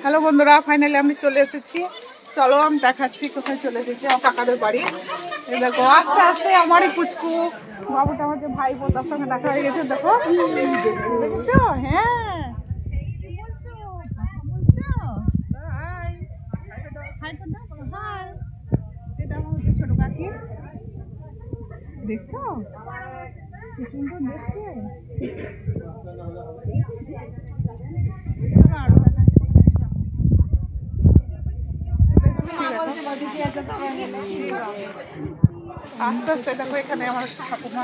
Hello বন্ধুরা, finally আমি চলে এসেছি। চলো আমি দেখাচ্ছি কোথায় চলে এসেছি। আমার কাকাদের বাড়ি। এই দেখো আস্তে আস্তে আমারই পুচকু বাবুটা আমার যে ভাই বোন তার সঙ্গে দেখা হয়ে গেছে। দেখো দেখেছো? হ্যাঁ এটা আমার হচ্ছে ছোট কাকি। দেখছো কি সুন্দর দেখতে। আস্তে আস্তে দেখো এখানে আমার ঠাকুমা,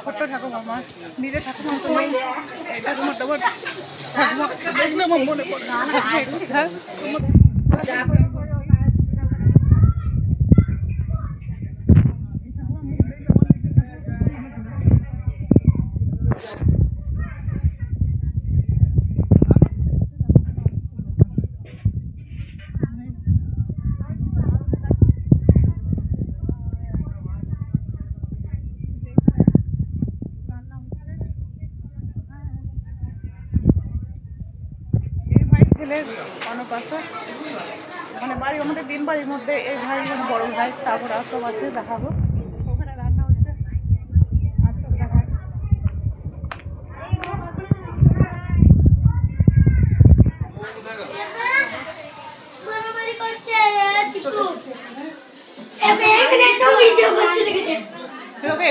ছোট্ট ঠাকুমা, আমার নিজের ঠাকুমা তো নেই। এই ঠাকুমার তো ঠাকুমা দেখলে আমার মনে পড়ে। এই ভাই ছেলের অন্নপ্রাশন, মানে বাড়ি আমাদের দিন বাড়ির মধ্যে এই ভাই মানে বড় ভাই, তারপর আর সব আছে দেখাবো। ওখানে রান্না হচ্ছে আর সব দেখায়।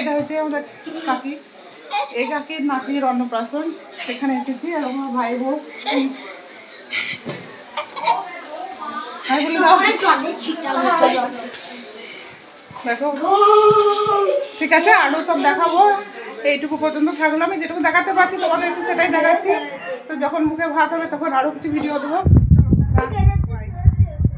এটা হচ্ছে আমাদের কাকি, এই কাকির নাতির অন্নপ্রাশন, সেখানে এসেছি। আর আমার ভাই বোন দেখো। ঠিক আছে, আরো সব দেখাবো। এইটুকু পর্যন্ত থাকলো, আমি যেটুকু দেখাতে পারছি তোমাদের একটু সেটাই দেখাচ্ছি। তো যখন মুখে ভাত হবে তখন আরো কিছু ভিডিও দেবো।